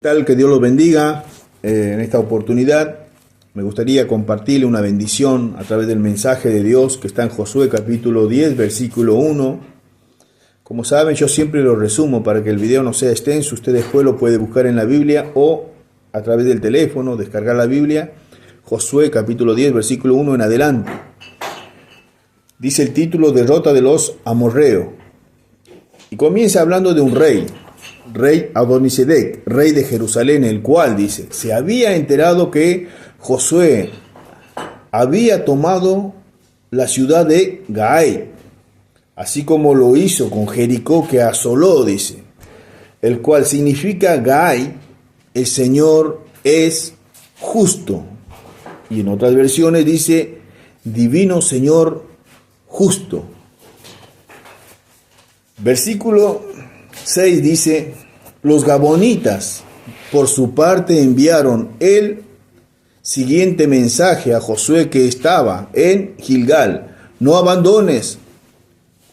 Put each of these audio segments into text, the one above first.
Tal, que Dios los bendiga. En esta oportunidad me gustaría compartirle una bendición a través del mensaje de Dios que está en Josué capítulo 10, versículo 1. Como saben, yo siempre lo resumo para que el video no sea extenso. Usted después lo puede buscar en la Biblia o a través del teléfono, descargar la Biblia. Josué capítulo 10, versículo 1 en adelante. Dice el título: Derrota de los amorreos. Y comienza hablando de un rey Adonisedec, rey de Jerusalén, el cual, dice, se había enterado que Josué había tomado la ciudad de Gai, así como lo hizo con Jericó, que asoló, dice, el cual significa Gai, el Señor es justo. Y en otras versiones dice, divino Señor justo. Versículo 6 dice: los gabonitas por su parte enviaron el siguiente mensaje a Josué, que estaba en Gilgal: no abandones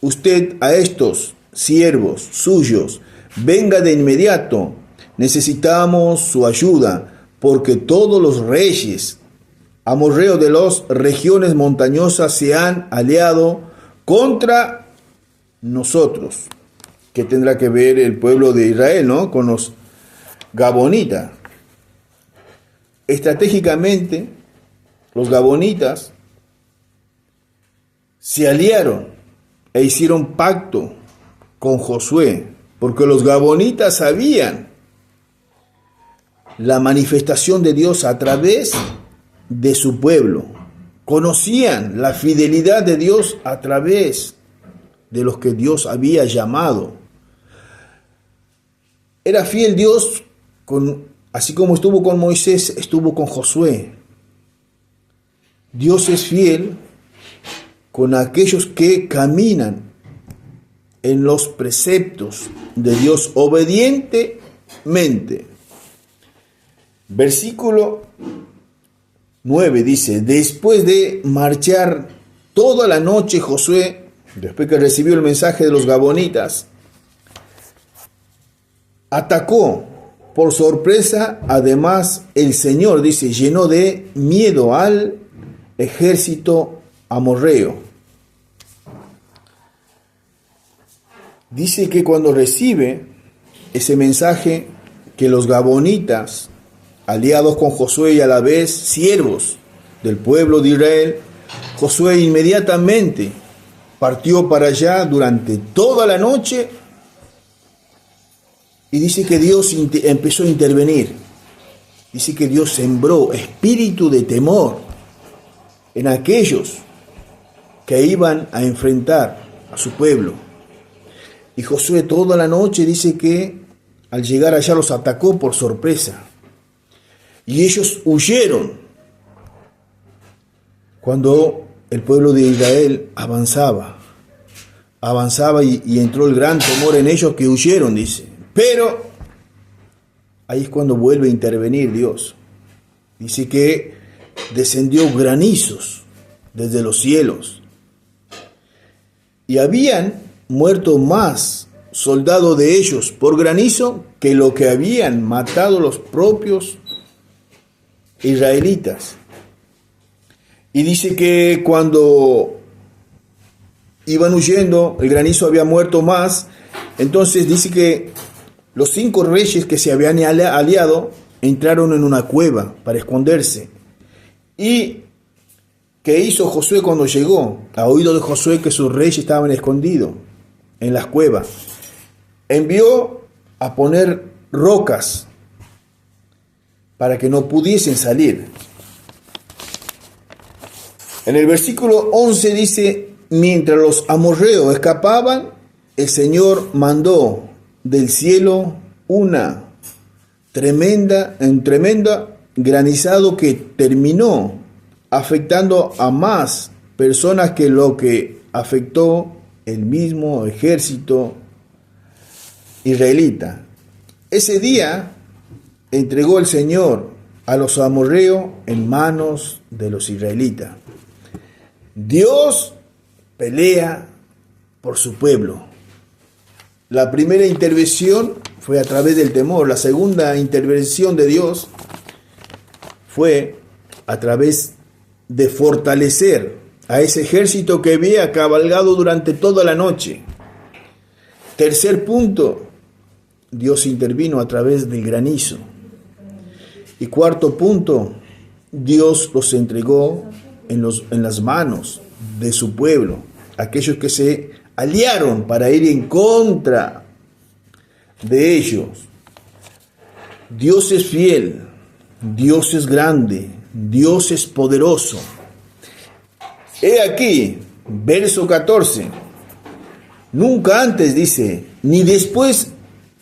usted a estos siervos suyos, venga de inmediato, necesitamos su ayuda, porque todos los reyes amorreos de las regiones montañosas se han aliado contra nosotros. ¿Qué tendrá que ver el pueblo de Israel, no?, con los gabonitas? Estratégicamente, los gabonitas se aliaron e hicieron pacto con Josué, porque los gabonitas sabían la manifestación de Dios a través de su pueblo, conocían la fidelidad de Dios a través de los que Dios había llamado. Era fiel Dios, así como estuvo con Moisés, estuvo con Josué. Dios es fiel con aquellos que caminan en los preceptos de Dios obedientemente. Versículo 9 dice: después de marchar toda la noche Josué, después que recibió el mensaje de los gabonitas, atacó por sorpresa. Además, el Señor, dice, llenó de miedo al ejército amorreo. Dice que cuando recibe ese mensaje, que los gabonitas, aliados con Josué y a la vez siervos del pueblo de Israel, Josué inmediatamente partió para allá durante toda la noche. Y dice que Dios empezó a intervenir. Dice que Dios sembró espíritu de temor en aquellos que iban a enfrentar a su pueblo. Y Josué toda la noche, dice que al llegar allá los atacó por sorpresa. Y ellos huyeron cuando el pueblo de Israel avanzaba y entró el gran temor en ellos, que huyeron, dice. Pero ahí es cuando vuelve a intervenir Dios. Dice que descendió granizos desde los cielos. Y habían muerto más soldados de ellos por granizo que lo que habían matado los propios israelitas. Y dice que cuando iban huyendo, el granizo había muerto más. Entonces dice que los 5 reyes que se habían aliado entraron en una cueva para esconderse. ¿Y qué hizo Josué cuando llegó? A oído de Josué que sus reyes estaban escondidos en las cuevas, envió a poner rocas para que no pudiesen salir. En el versículo 11 dice: mientras los amorreos escapaban, el Señor mandó del cielo un tremenda granizado que terminó afectando a más personas que lo que afectó el mismo ejército israelita. Ese día entregó el Señor a los amorreos en manos de los israelitas. Dios pelea por su pueblo. La primera intervención fue a través del temor. La segunda intervención de Dios fue a través de fortalecer a ese ejército que había cabalgado durante toda la noche. Tercer punto, Dios intervino a través del granizo. Y cuarto punto, Dios los entregó en las manos de su pueblo, aquellos que se aliaron para ir en contra de ellos. Dios es fiel, Dios es grande, Dios es poderoso. He aquí, verso 14. Nunca antes, dice, ni después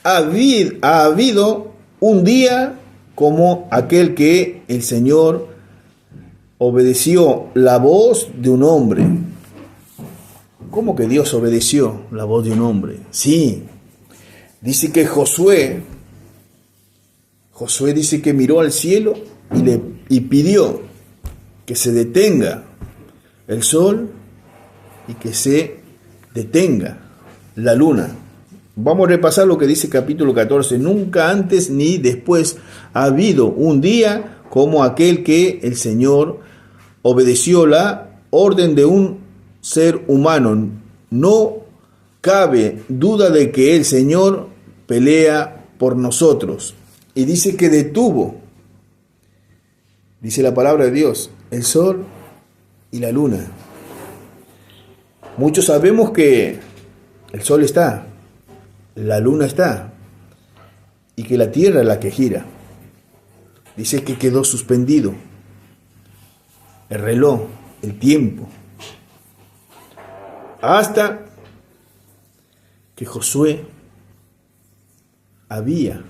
ha habido un día como aquel que el Señor obedeció la voz de un hombre. ¿Cómo que Dios obedeció la voz de un hombre? Sí, dice que Josué dice que miró al cielo y pidió que se detenga el sol y que se detenga la luna. Vamos a repasar lo que dice capítulo 14. Nunca antes ni después ha habido un día como aquel que el Señor obedeció la orden de un ser humano. No cabe duda de que el Señor pelea por nosotros. Y dice que detuvo, dice la palabra de Dios, el sol y la luna. Muchos sabemos que el sol está, la luna está, y que la tierra es la que gira. Dice que quedó suspendido el reloj, el tiempo, hasta que Josué había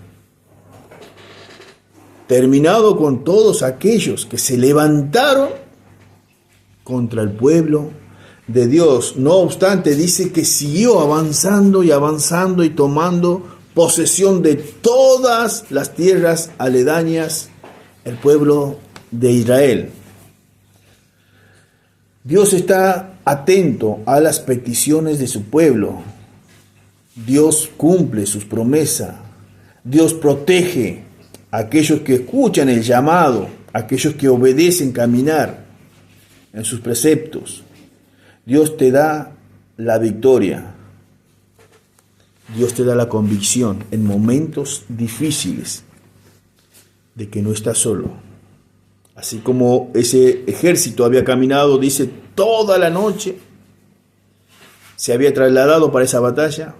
terminado con todos aquellos que se levantaron contra el pueblo de Dios. No obstante, dice que siguió avanzando y tomando posesión de todas las tierras aledañas el pueblo de Israel. Dios está atento a las peticiones de su pueblo. Dios cumple sus promesas. Dios protege a aquellos que escuchan el llamado, a aquellos que obedecen caminar en sus preceptos. Dios te da la victoria. Dios te da la convicción en momentos difíciles de que no estás solo. Así como ese ejército había caminado, dice, toda la noche, se había trasladado para esa batalla.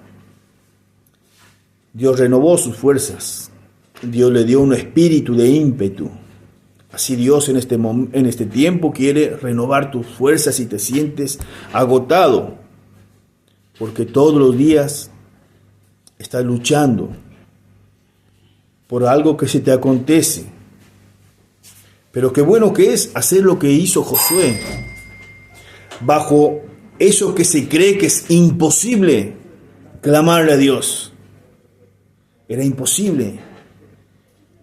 Dios renovó sus fuerzas. Dios le dio un espíritu de ímpetu. Así Dios en este tiempo quiere renovar tus fuerzas si te sientes agotado, porque todos los días estás luchando por algo que se te acontece. Pero qué bueno que es hacer lo que hizo Josué, bajo eso que se cree que es imposible, clamarle a Dios. Era imposible,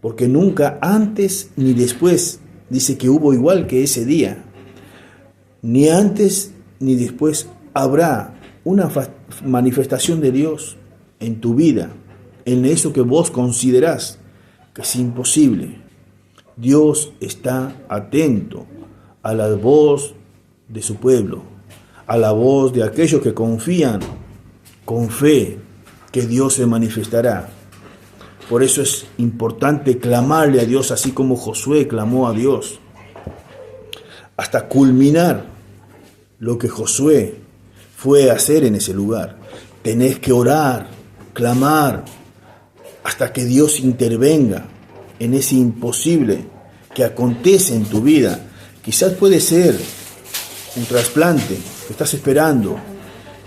porque nunca antes ni después, dice que hubo igual que ese día, ni antes ni después habrá una manifestación de Dios en tu vida, en eso que vos considerás que es imposible. Dios está atento a la voz de su pueblo, a la voz de aquellos que confían con fe que Dios se manifestará. Por eso es importante clamarle a Dios, así como Josué clamó a Dios, hasta culminar lo que Josué fue a hacer en ese lugar. Tenés que orar, clamar, hasta que Dios intervenga en ese imposible que acontece en tu vida. Quizás puede ser un trasplante que estás esperando,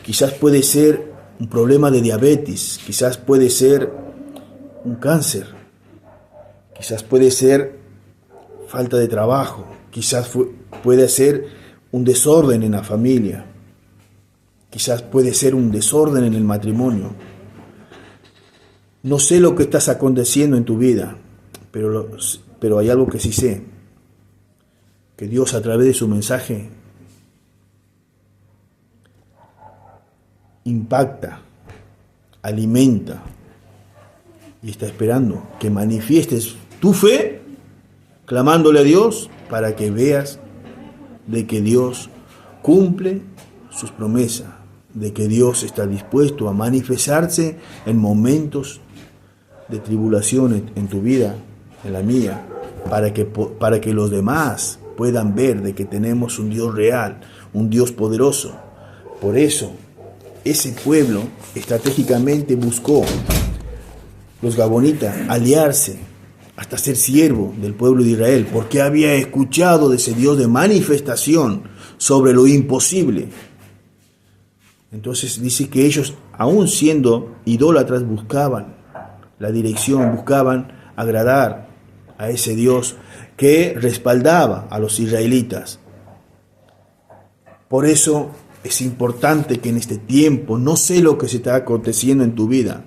quizás puede ser un problema de diabetes, quizás puede ser un cáncer, quizás puede ser falta de trabajo, quizás puede ser un desorden en la familia, quizás puede ser un desorden en el matrimonio. No sé lo que estás aconteciendo en tu vida, pero hay algo que sí sé, que Dios a través de su mensaje impacta, alimenta, y está esperando que manifiestes tu fe, clamándole a Dios para que veas de que Dios cumple sus promesas, de que Dios está dispuesto a manifestarse en momentos de tribulación en tu vida, en la mía, para que los demás puedan ver de que tenemos un Dios real, un Dios poderoso. Por eso, ese pueblo estratégicamente buscó, los gabonitas, aliarse hasta ser siervo del pueblo de Israel, porque había escuchado de ese Dios de manifestación sobre lo imposible. Entonces dice que ellos, aún siendo idólatras, buscaban la dirección, buscaban agradar a ese Dios que respaldaba a los israelitas. Por eso es importante que en este tiempo, no sé lo que se está aconteciendo en tu vida,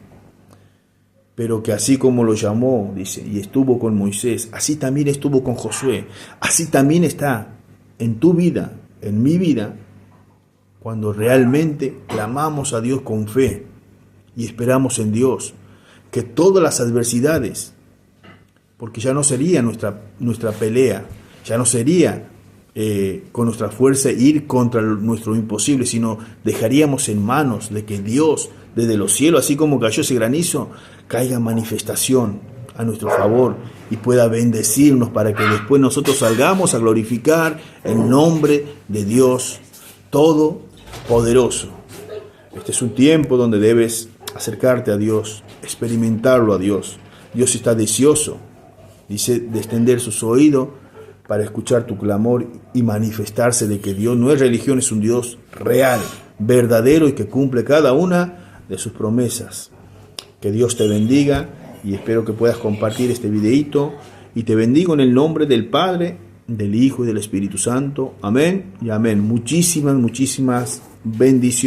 pero que así como lo llamó, dice, y estuvo con Moisés, así también estuvo con Josué, así también está en tu vida, en mi vida, cuando realmente clamamos a Dios con fe y esperamos en Dios, que todas las adversidades, porque ya no sería nuestra pelea, ya no sería con nuestra fuerza ir contra nuestro imposible, sino dejaríamos en manos de que Dios, desde los cielos, así como cayó ese granizo, caiga manifestación a nuestro favor y pueda bendecirnos para que después nosotros salgamos a glorificar el nombre de Dios Todopoderoso. Este es un tiempo donde debes acercarte a Dios, experimentarlo a Dios. Dios está deseoso, dice, de extender sus oídos para escuchar tu clamor y manifestarse de que Dios no es religión, es un Dios real, verdadero y que cumple cada una de sus promesas. Que Dios te bendiga y espero que puedas compartir este videíto y te bendigo en el nombre del Padre, del Hijo y del Espíritu Santo. Amén y amén. Muchísimas bendiciones.